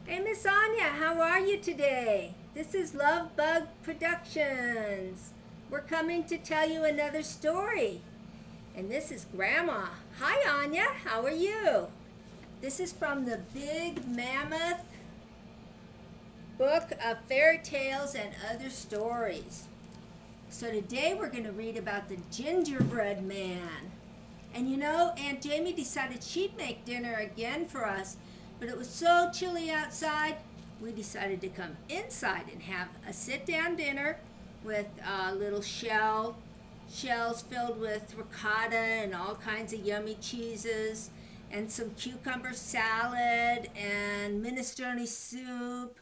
Hey, Miss Anya, how are you today? This is Love Bug Productions. We're coming to tell you another story. And this is Grandma. Hi, Anya, how are you? This is from the Big Mammoth Book of Fairy Tales and Other Stories. So today we're going to read about the Gingerbread Man. And you know, Aunt Jamie decided she'd make dinner again for us, but it was so chilly outside, we decided to come inside and have a sit-down dinner with little shells filled with ricotta and all kinds of yummy cheeses, and some cucumber salad and minestrone soup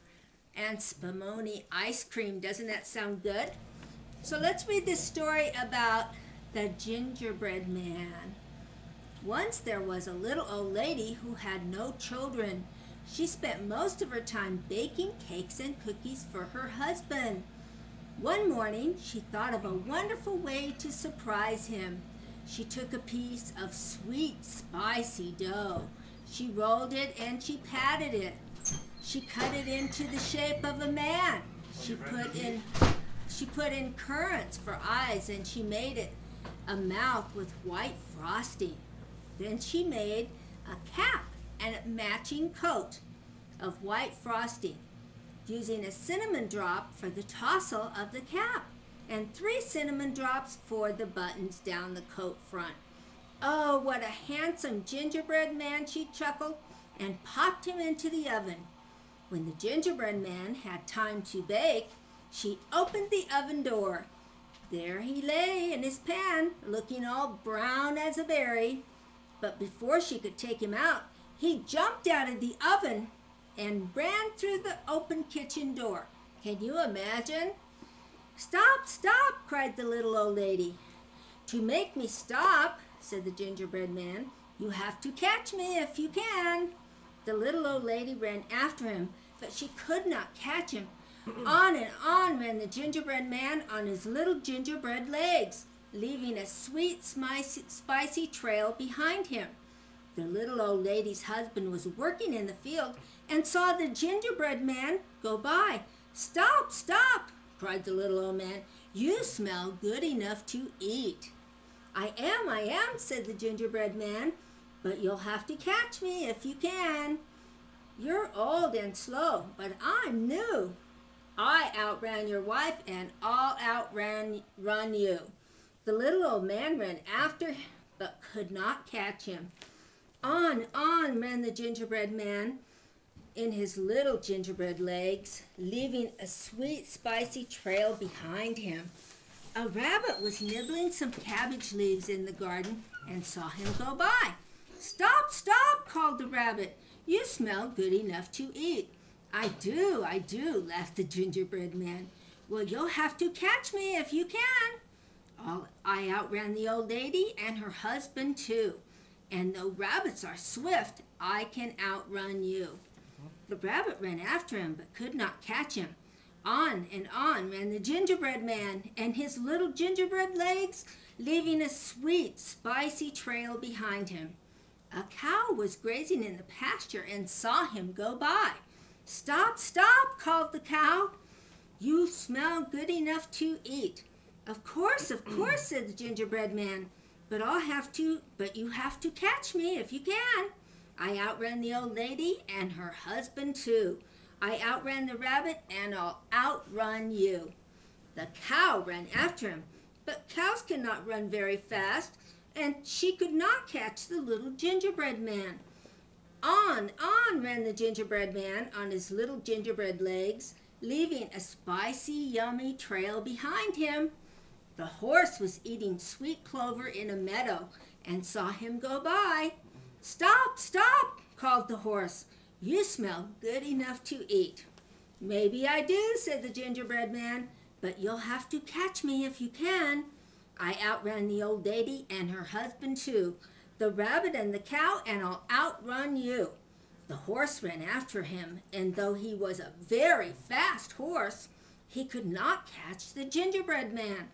and spumoni ice cream. Doesn't that sound good? So let's read this story about the Gingerbread Man. Once there was a little old lady who had no children. She spent most of her time baking cakes and cookies for her husband. One morning, she thought of a wonderful way to surprise him. She took a piece of sweet, spicy dough. She rolled it and she patted it. She cut it into the shape of a man. She put in currants for eyes, and she made it a mouth with white frosting. Then she made a cap and a matching coat of white frosting, using a cinnamon drop for the tassel of the cap and 3 cinnamon drops for the buttons down the coat front. Oh, what a handsome gingerbread man, she chuckled, and popped him into the oven. When the gingerbread man had time to bake, she opened the oven door. There he lay in his pan, looking all brown as a berry. But before she could take him out, he jumped out of the oven and ran through the open kitchen door. Can you imagine? "Stop, stop!" cried the little old lady. "To make me stop," said the gingerbread man, "you have to catch me if you can." The little old lady ran after him, but she could not catch him. On and on ran the gingerbread man on his little gingerbread legs, leaving a sweet, spicy trail behind him. The little old lady's husband was working in the field and saw the gingerbread man go by. "Stop, stop!" cried the little old man. "You smell good enough to eat." I am," said the gingerbread man, "but you'll have to catch me if you can. You're old and slow, but I'm new. I outran your wife, and I'll run you." The little old man ran after, but could not catch him. On ran the gingerbread man in his little gingerbread legs, leaving a sweet, spicy trail behind him. A rabbit was nibbling some cabbage leaves in the garden and saw him go by. "Stop, stop!" called the rabbit. "You smell good enough to eat." I do," laughed the gingerbread man. "Well, you'll have to catch me if you can." I outran the old lady and her husband too. And though rabbits are swift, I can outrun you. The rabbit ran after him, but could not catch him. On and on ran the gingerbread man and his little gingerbread legs, leaving a sweet, spicy trail behind him. A cow was grazing in the pasture and saw him go by. "Stop, stop!" called the cow. "You smell good enough to eat." Of course," said the gingerbread man. But you have to catch me if you can." I outran the old lady and her husband too. I outran the rabbit, and I'll outrun you." The cow ran after him, but cows cannot run very fast, and she could not catch the little gingerbread man. On ran the gingerbread man on his little gingerbread legs, leaving a spicy, yummy trail behind him. The horse was eating sweet clover in a meadow and saw him go by. "Stop, stop!" called the horse. "You smell good enough to eat." "Maybe I do," said the gingerbread man, "but you'll have to catch me if you can." I outran the old lady and her husband too, the rabbit and the cow, and I'll outrun you. The horse ran after him, and though he was a very fast horse, he could not catch the gingerbread man.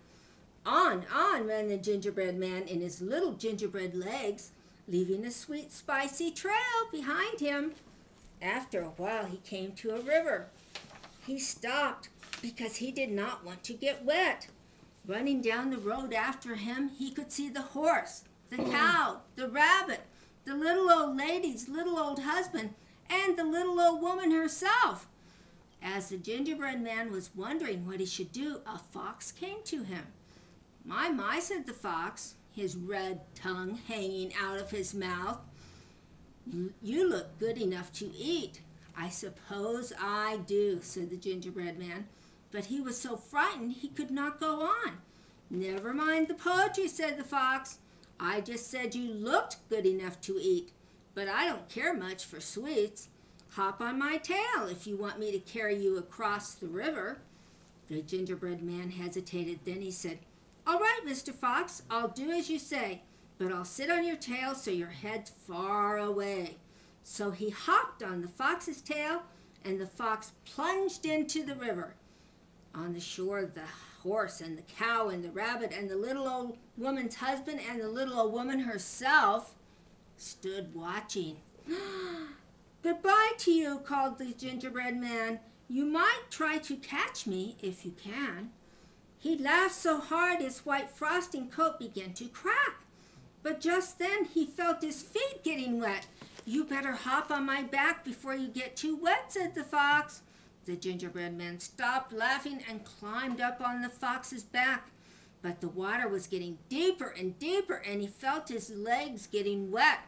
On ran the gingerbread man in his little gingerbread legs, leaving a sweet, spicy trail behind him. After a while, he came to a river. He stopped because he did not want to get wet. Running down the road after him, he could see the horse, the cow, the rabbit, the little old lady's little old husband, and the little old woman herself. As the gingerbread man was wondering what he should do, a fox came to him. My, said the fox, his red tongue hanging out of his mouth. You look good enough to eat. I suppose I do, said the gingerbread man. But he was so frightened he could not go on. Never mind the poetry, said the fox. I just said you looked good enough to eat, but I don't care much for sweets. Hop on my tail if you want me to carry you across the river. The gingerbread man hesitated. Then he said, All right, Mr. Fox, I'll do as you say, but I'll sit on your tail so your head's far away. So he hopped on the fox's tail, and the fox plunged into the river. On the shore, the horse and the cow and the rabbit and the little old woman's husband and the little old woman herself stood watching. Goodbye to you, called the gingerbread man. You might try to catch me if you can. He laughed so hard his white frosting coat began to crack. But just then he felt his feet getting wet. You better hop on my back before you get too wet, said the fox. The gingerbread man stopped laughing and climbed up on the fox's back. But the water was getting deeper and deeper, and he felt his legs getting wet.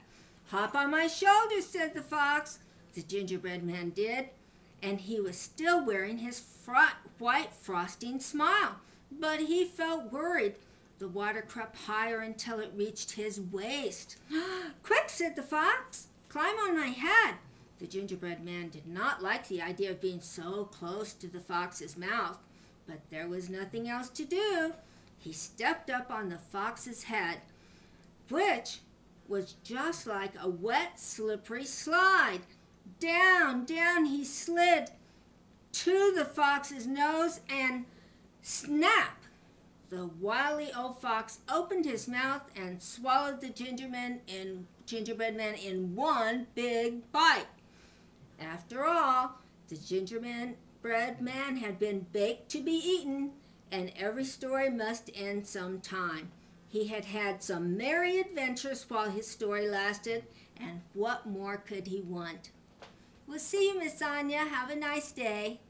Hop on my shoulders, said the fox. The gingerbread man did, and he was still wearing his white frosting smile. But he felt worried. The water crept higher until it reached his waist. Quick, said the fox, climb on my head. The gingerbread man did not like the idea of being so close to the fox's mouth, but there was nothing else to do. He stepped up on the fox's head, which was just like a wet, slippery slide. Down, down he slid to the fox's nose, and snap! The wily old fox opened his mouth and swallowed the gingerbread man in one big bite. After all, the gingerbread man had been baked to be eaten, and every story must end sometime. He had had some merry adventures while his story lasted, and what more could he want? We'll see you, Miss Anya. Have a nice day.